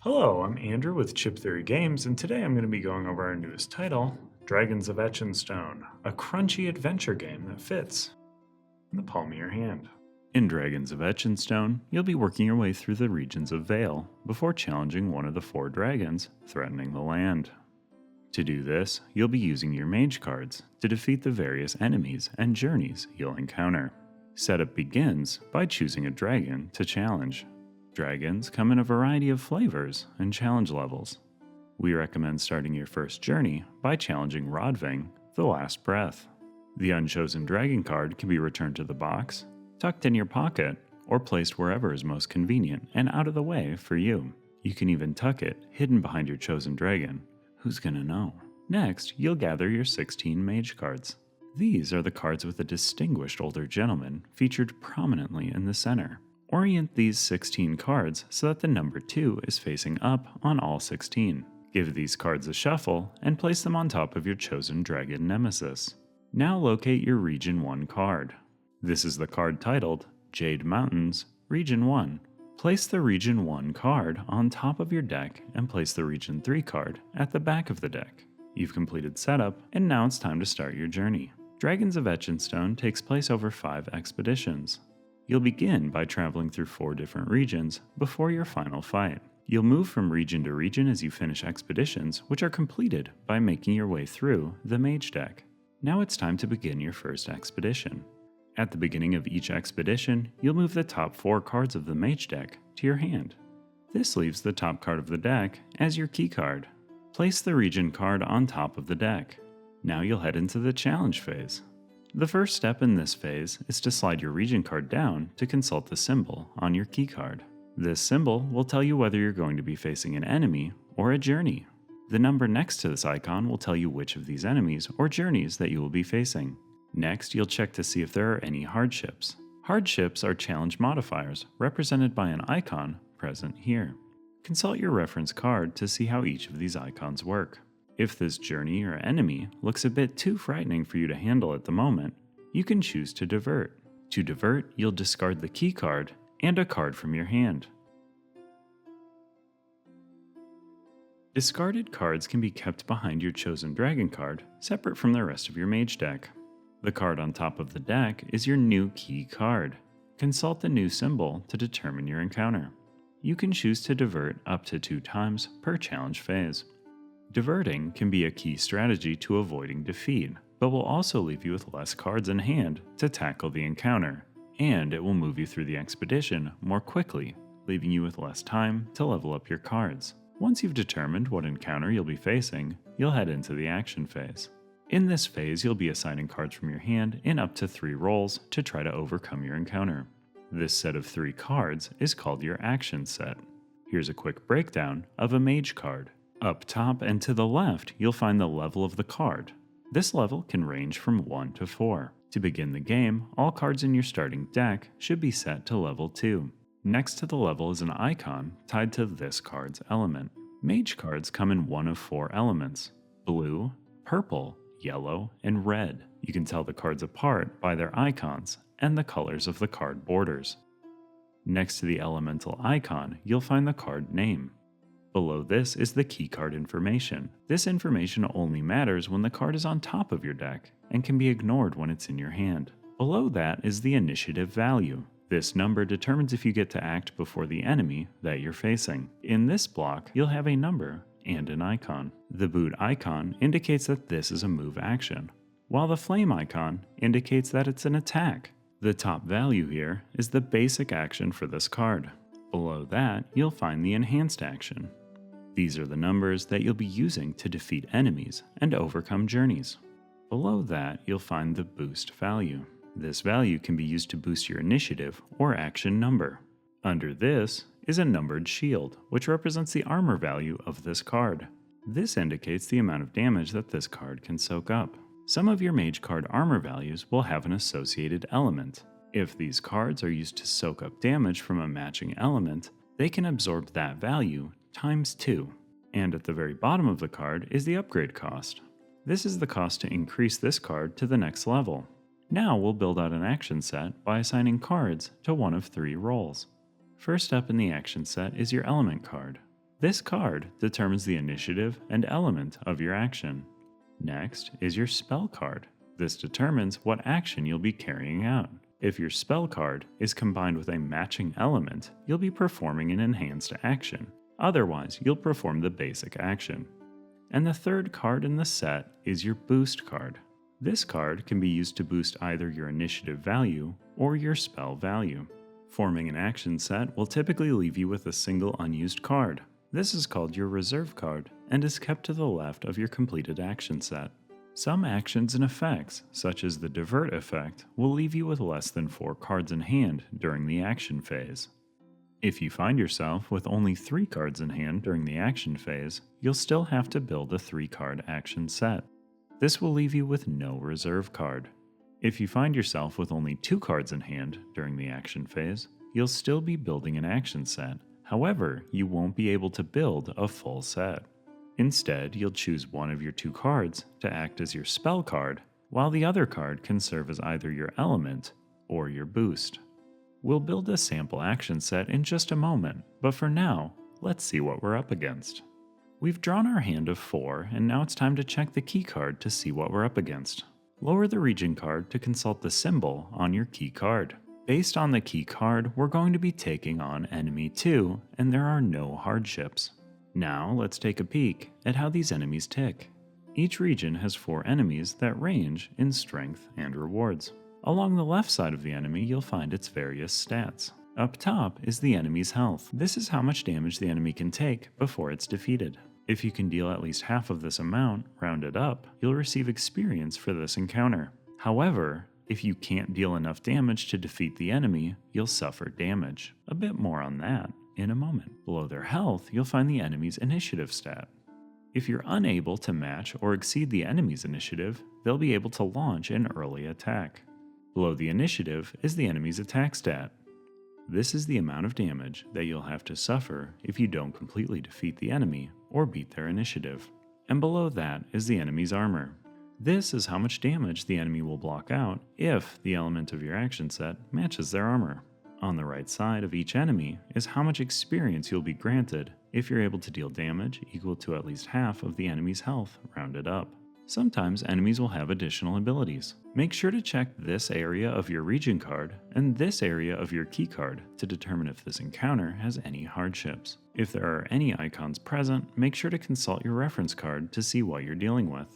Hello, I'm Andrew with Chip Theory Games, and today I'm going to be going over our newest title, Dragons of Etchinstone, a crunchy adventure game that fits in the palm of your hand. In Dragons of Etchinstone, you'll be working your way through the regions of Vale before challenging one of the 4 dragons threatening the land. To do this, you'll be using your mage cards to defeat the various enemies and journeys you'll encounter. Setup begins by choosing a dragon to challenge. Dragons come in a variety of flavors and challenge levels. We recommend starting your first journey by challenging Rodving, the Last Breath. The unchosen dragon card can be returned to the box, tucked in your pocket, or placed wherever is most convenient and out of the way for you. You can even tuck it hidden behind your chosen dragon. Who's gonna know? Next, you'll gather your 16 mage cards. These are the cards with a distinguished older gentleman featured prominently in the center. Orient these 16 cards so that the number 2 is facing up on all 16. Give these cards a shuffle and place them on top of your chosen dragon nemesis. Now locate your Region 1 card. This is the card titled Jade Mountains, Region 1. Place the Region 1 card on top of your deck and place the Region 3 card at the back of the deck. You've completed setup, and now it's time to start your journey. Dragons of Etchinstone takes place over 5 expeditions. You'll begin by traveling through 4 different regions before your final fight. You'll move from region to region as you finish expeditions, which are completed by making your way through the mage deck. Now it's time to begin your first expedition. At the beginning of each expedition, you'll move the top 4 cards of the mage deck to your hand. This leaves the top card of the deck as your key card. Place the region card on top of the deck. Now you'll head into the challenge phase. The first step in this phase is to slide your region card down to consult the symbol on your key card. This symbol will tell you whether you're going to be facing an enemy or a journey. The number next to this icon will tell you which of these enemies or journeys that you will be facing. Next, you'll check to see if there are any hardships. Hardships are challenge modifiers, represented by an icon present here. Consult your reference card to see how each of these icons work. If this journey or enemy looks a bit too frightening for you to handle at the moment, you can choose to divert. To divert, you'll discard the key card and a card from your hand. Discarded cards can be kept behind your chosen dragon card, separate from the rest of your mage deck. The card on top of the deck is your new key card. Consult the new symbol to determine your encounter. You can choose to divert up to 2 times per challenge phase. Diverting can be a key strategy to avoiding defeat, but will also leave you with less cards in hand to tackle the encounter, and it will move you through the expedition more quickly, leaving you with less time to level up your cards. Once you've determined what encounter you'll be facing, you'll head into the action phase. In this phase, you'll be assigning cards from your hand in up to 3 rolls to try to overcome your encounter. This set of 3 cards is called your action set. Here's a quick breakdown of a mage card. Up top and to the left, you'll find the level of the card. This level can range from 1 to 4. To begin the game, all cards in your starting deck should be set to level 2. Next to the level is an icon tied to this card's element. Mage cards come in one of 4 elements: blue, purple, yellow, and red. You can tell the cards apart by their icons and the colors of the card borders. Next to the elemental icon, you'll find the card name. Below this is the key card information. This information only matters when the card is on top of your deck and can be ignored when it's in your hand. Below that is the initiative value. This number determines if you get to act before the enemy that you're facing. In this block, you'll have a number and an icon. The boot icon indicates that this is a move action, while the flame icon indicates that it's an attack. The top value here is the basic action for this card. Below that, you'll find the enhanced action. These are the numbers that you'll be using to defeat enemies and overcome journeys. Below that, you'll find the boost value. This value can be used to boost your initiative or action number. Under this is a numbered shield, which represents the armor value of this card. This indicates the amount of damage that this card can soak up. Some of your mage card armor values will have an associated element. If these cards are used to soak up damage from a matching element, they can absorb that value times 2. And at the very bottom of the card is the upgrade cost. This is the cost to increase this card to the next level. Now we'll build out an action set by assigning cards to one of 3 roles. First up in the action set is your element card. This card determines the initiative and element of your action. Next is your spell card. This determines what action you'll be carrying out. If your spell card is combined with a matching element, you'll be performing an enhanced action. Otherwise, you'll perform the basic action. And the third card in the set is your boost card. This card can be used to boost either your initiative value or your spell value. Forming an action set will typically leave you with a single unused card. This is called your reserve card and is kept to the left of your completed action set. Some actions and effects, such as the divert effect, will leave you with less than 4 cards in hand during the action phase. If you find yourself with only 3 cards in hand during the action phase, you'll still have to build a 3-card action set. This will leave you with no reserve card. If you find yourself with only 2 cards in hand during the action phase, you'll still be building an action set. However, you won't be able to build a full set. Instead, you'll choose one of your 2 cards to act as your spell card, while the other card can serve as either your element or your boost. We'll build a sample action set in just a moment, but for now, let's see what we're up against. We've drawn our hand of 4, and now it's time to check the key card to see what we're up against. Lower the region card to consult the symbol on your key card. Based on the key card, we're going to be taking on Enemy 2, and there are no hardships. Now let's take a peek at how these enemies tick. Each region has 4 enemies that range in strength and rewards. Along the left side of the enemy, you'll find its various stats. Up top is the enemy's health. This is how much damage the enemy can take before it's defeated. If you can deal at least half of this amount, rounded up, you'll receive experience for this encounter. However, if you can't deal enough damage to defeat the enemy, you'll suffer damage. A bit more on that in a moment. Below their health, you'll find the enemy's initiative stat. If you're unable to match or exceed the enemy's initiative, they'll be able to launch an early attack. Below the initiative is the enemy's attack stat. This is the amount of damage that you'll have to suffer if you don't completely defeat the enemy or beat their initiative. And below that is the enemy's armor. This is how much damage the enemy will block out if the element of your action set matches their armor. On the right side of each enemy is how much experience you'll be granted if you're able to deal damage equal to at least half of the enemy's health rounded up. Sometimes enemies will have additional abilities. Make sure to check this area of your region card and this area of your key card to determine if this encounter has any hardships. If there are any icons present, make sure to consult your reference card to see what you're dealing with.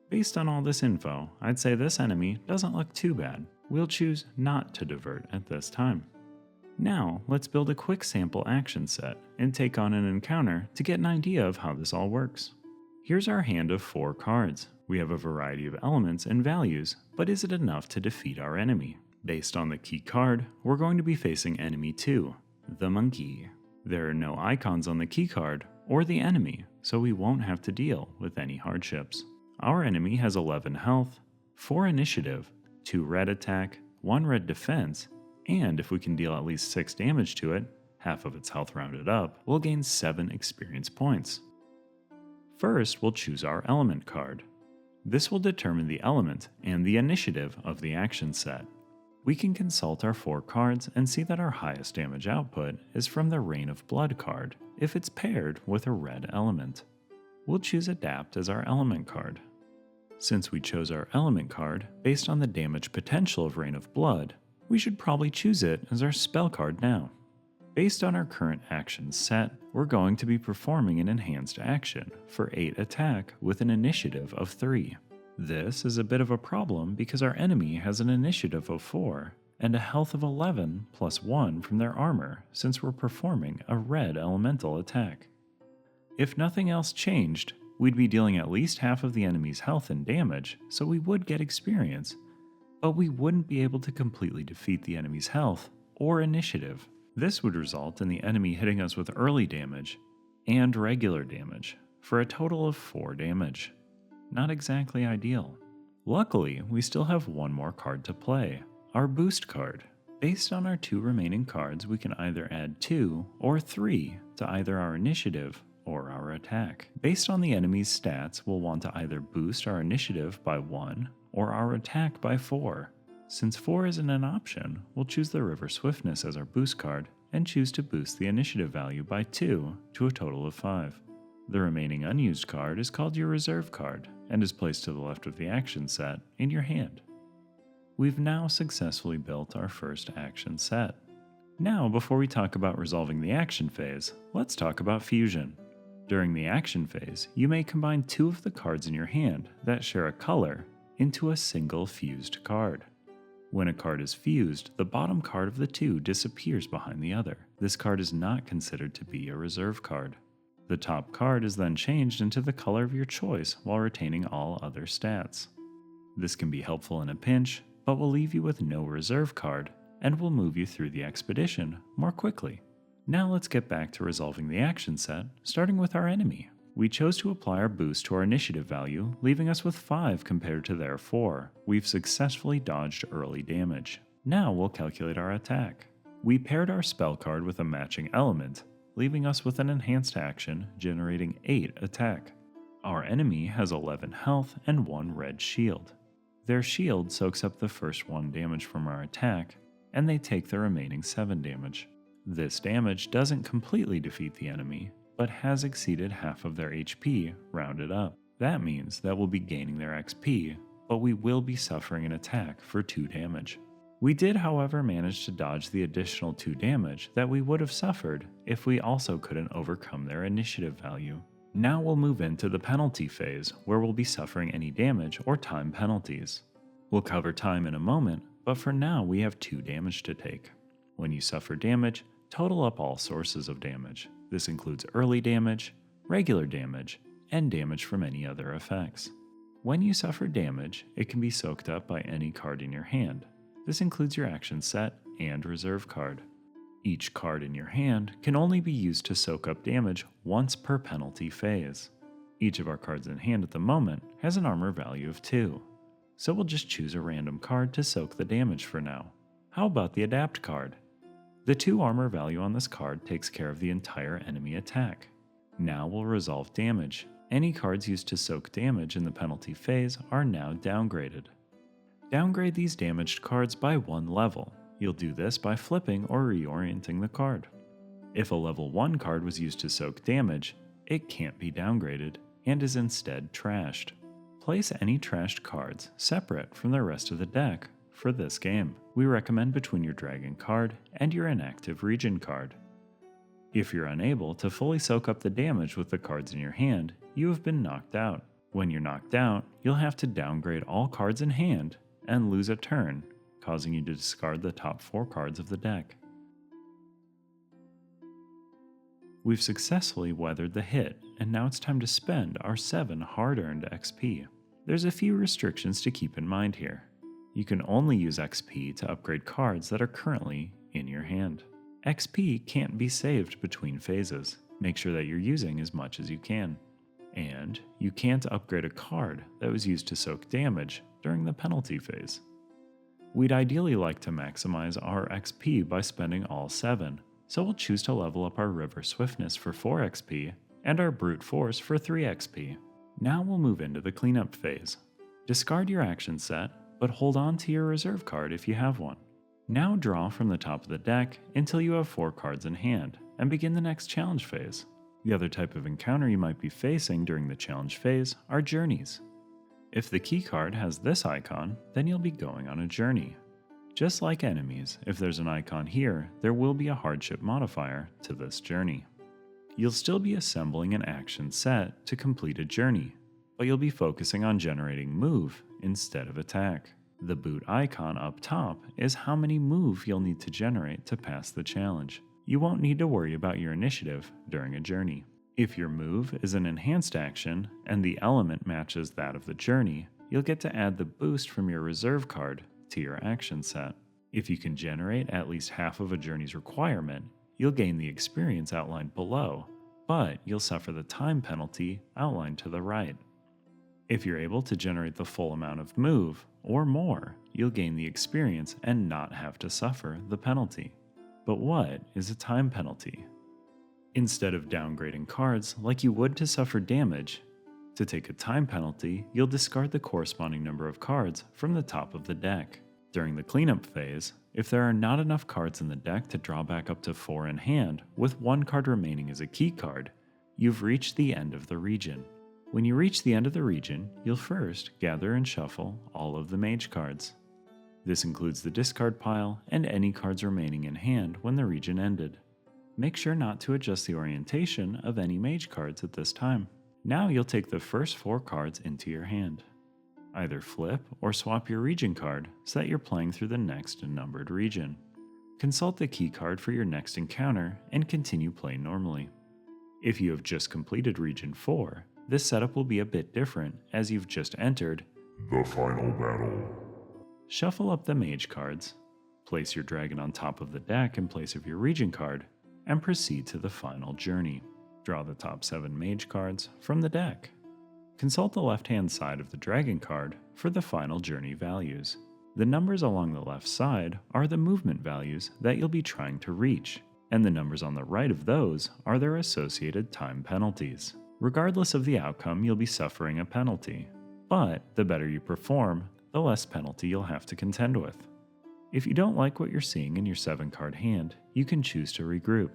Based on all this info, I'd say this enemy doesn't look too bad. We'll choose not to divert at this time. Now, let's build a quick sample action set and take on an encounter to get an idea of how this all works. Here's our hand of 4 cards. We have a variety of elements and values, but is it enough to defeat our enemy? Based on the key card, we're going to be facing Enemy 2, the monkey. There are no icons on the key card or the enemy, so we won't have to deal with any hardships. Our enemy has 11 health, 4 initiative, 2 red attack, 1 red defense, and if we can deal at least 6 damage to it, half of its health rounded up, we'll gain 7 experience points. First, we'll choose our element card. This will determine the element and the initiative of the action set. We can consult our 4 cards and see that our highest damage output is from the Rain of Blood card if it's paired with a red element. We'll choose Adapt as our element card. Since we chose our element card based on the damage potential of Rain of Blood, we should probably choose it as our spell card now. Based on our current action set, we're going to be performing an enhanced action for 8 attack with an initiative of 3. This is a bit of a problem because our enemy has an initiative of 4 and a health of 11 plus 1 from their armor since we're performing a red elemental attack. If nothing else changed, we'd be dealing at least half of the enemy's health and damage, so we would get experience, but we wouldn't be able to completely defeat the enemy's health or initiative. This would result in the enemy hitting us with early damage and regular damage for a total of 4 damage. Not exactly ideal. Luckily, we still have one more card to play, our boost card. Based on our 2 remaining cards, we can either add 2 or 3 to either our initiative or our attack. Based on the enemy's stats, we'll want to either boost our initiative by 1 or our attack by 4. Since 4 isn't an option, we'll choose the River Swiftness as our boost card and choose to boost the initiative value by 2 to a total of 5. The remaining unused card is called your reserve card and is placed to the left of the action set in your hand. We've now successfully built our first action set. Now, before we talk about resolving the action phase, let's talk about fusion. During the action phase, you may combine 2 of the cards in your hand that share a color into a single fused card. When a card is fused, the bottom card of the 2 disappears behind the other. This card is not considered to be a reserve card. The top card is then changed into the color of your choice while retaining all other stats. This can be helpful in a pinch, but will leave you with no reserve card and will move you through the expedition more quickly. Now let's get back to resolving the action set, starting with our enemy. We chose to apply our boost to our initiative value, leaving us with 5 compared to their 4. We've successfully dodged early damage. Now we'll calculate our attack. We paired our spell card with a matching element, leaving us with an enhanced action generating 8 attack. Our enemy has 11 health and 1 red shield. Their shield soaks up the first 1 damage from our attack, and they take the remaining 7 damage. This damage doesn't completely defeat the enemy, but has exceeded half of their HP rounded up. That means that we'll be gaining their XP, but we will be suffering an attack for 2 damage. We did, however, manage to dodge the additional 2 damage that we would have suffered if we also couldn't overcome their initiative value. Now we'll move into the penalty phase, where we'll be suffering any damage or time penalties. We'll cover time in a moment, but for now we have 2 damage to take. When you suffer damage, total up all sources of damage. This includes early damage, regular damage, and damage from any other effects. When you suffer damage, it can be soaked up by any card in your hand. This includes your action set and reserve card. Each card in your hand can only be used to soak up damage once per penalty phase. Each of our cards in hand at the moment has an armor value of 2, so we'll just choose a random card to soak the damage for now. How about the adapt card? The 2 armor value on this card takes care of the entire enemy attack. Now we'll resolve damage. Any cards used to soak damage in the penalty phase are now downgraded. Downgrade these damaged cards by 1 level. You'll do this by flipping or reorienting the card. If a level 1 card was used to soak damage, it can't be downgraded and is instead trashed. Place any trashed cards separate from the rest of the deck for this game. We recommend between your dragon card and your inactive region card. If you're unable to fully soak up the damage with the cards in your hand, you have been knocked out. When you're knocked out, you'll have to downgrade all cards in hand and lose a turn, causing you to discard the top 4 cards of the deck. We've successfully weathered the hit, and now it's time to spend our 7 hard-earned XP. There's a few restrictions to keep in mind here. You can only use XP to upgrade cards that are currently in your hand. XP can't be saved between phases. Make sure that you're using as much as you can. And you can't upgrade a card that was used to soak damage during the penalty phase. We'd ideally like to maximize our XP by spending all 7, so we'll choose to level up our River Swiftness for 4 XP and our Brute Force for 3 XP. Now we'll move into the cleanup phase. Discard your action set, but hold on to your reserve card if you have one. Now draw from the top of the deck until you have 4 cards in hand, and begin the next challenge phase. The other type of encounter you might be facing during the challenge phase are journeys. If the key card has this icon, then you'll be going on a journey. Just like enemies, if there's an icon here, there will be a hardship modifier to this journey. You'll still be assembling an action set to complete a journey, but you'll be focusing on generating move instead of attack. The boot icon up top is how many move you'll need to generate to pass the challenge. You won't need to worry about your initiative during a journey. If your move is an enhanced action and the element matches that of the journey, you'll get to add the boost from your reserve card to your action set. If you can generate at least half of a journey's requirement, you'll gain the experience outlined below, but you'll suffer the time penalty outlined to the right. If you're able to generate the full amount of move, or more, you'll gain the experience and not have to suffer the penalty. But what is a time penalty? Instead of downgrading cards like you would to suffer damage, to take a time penalty, you'll discard the corresponding number of cards from the top of the deck. During the cleanup phase, if there are not enough cards in the deck to draw back up to 4 in hand, with 1 card remaining as a key card, you've reached the end of the region. When you reach the end of the region, you'll first gather and shuffle all of the mage cards. This includes the discard pile and any cards remaining in hand when the region ended. Make sure not to adjust the orientation of any mage cards at this time. Now you'll take the first 4 cards into your hand. Either flip or swap your region card so that you're playing through the next numbered region. Consult the key card for your next encounter and continue playing normally. If you have just completed Region 4, this setup will be a bit different as you've just entered the final battle. Shuffle up the mage cards, place your dragon on top of the deck in place of your region card, and proceed to the final journey. Draw the top 7 mage cards from the deck. Consult the left-hand side of the dragon card for the final journey values. The numbers along the left side are the movement values that you'll be trying to reach, and the numbers on the right of those are their associated time penalties. Regardless of the outcome, you'll be suffering a penalty, but the better you perform, the less penalty you'll have to contend with. If you don't like what you're seeing in your 7-card hand, you can choose to regroup.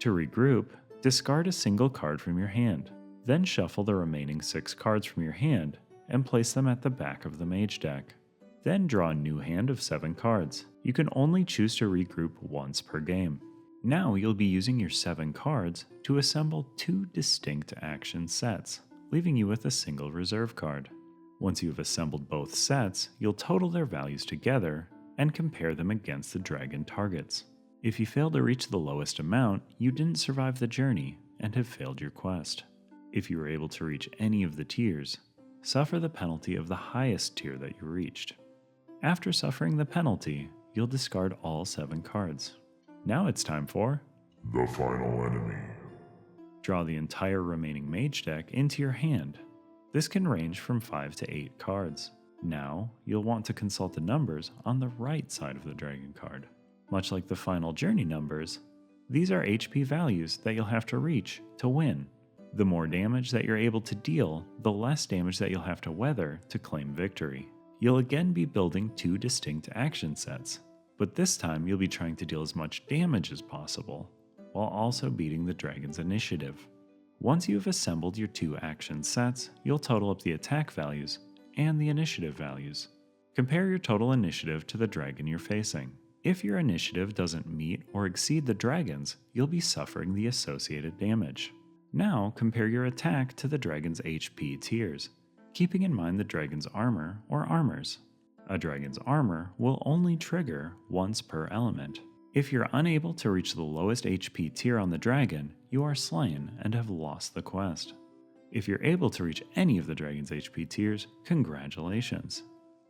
To regroup, discard a single card from your hand. Then shuffle the remaining 6 cards from your hand and place them at the back of the mage deck. Then draw a new hand of 7 cards. You can only choose to regroup once per game. Now you'll be using your 7 cards to assemble 2 distinct action sets, leaving you with a single reserve card. Once you've assembled both sets, you'll total their values together and compare them against the dragon targets. If you fail to reach the lowest amount, you didn't survive the journey and have failed your quest. If you were able to reach any of the tiers, suffer the penalty of the highest tier that you reached. After suffering the penalty, you'll discard all 7 cards. Now it's time for the final enemy. Draw the entire remaining mage deck into your hand. This can range from 5 to 8 cards. Now, you'll want to consult the numbers on the right side of the dragon card. Much like the final journey numbers, these are HP values that you'll have to reach to win. The more damage that you're able to deal, the less damage that you'll have to weather to claim victory. You'll again be building 2 distinct action sets, but this time you'll be trying to deal as much damage as possible, while also beating the dragon's initiative. Once you've assembled your 2 action sets, you'll total up the attack values and the initiative values. Compare your total initiative to the dragon you're facing. If your initiative doesn't meet or exceed the dragon's, you'll be suffering the associated damage. Now compare your attack to the dragon's HP tiers, keeping in mind the dragon's armor or armors. A dragon's armor will only trigger once per element. If you're unable to reach the lowest HP tier on the dragon, you are slain and have lost the quest. If you're able to reach any of the dragon's HP tiers, congratulations.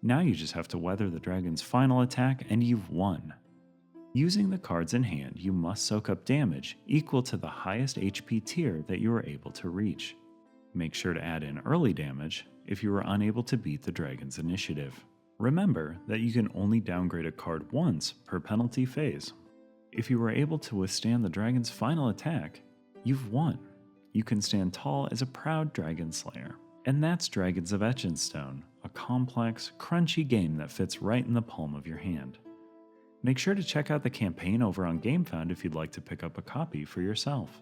Now you just have to weather the dragon's final attack and you've won. Using the cards in hand, you must soak up damage equal to the highest HP tier that you were able to reach. Make sure to add in early damage if you were unable to beat the dragon's initiative. Remember that you can only downgrade a card once per penalty phase. If you were able to withstand the dragon's final attack, you've won. You can stand tall as a proud dragon slayer. And that's Dragons of Etchinstone, a complex, crunchy game that fits right in the palm of your hand. Make sure to check out the campaign over on Gamefound if you'd like to pick up a copy for yourself.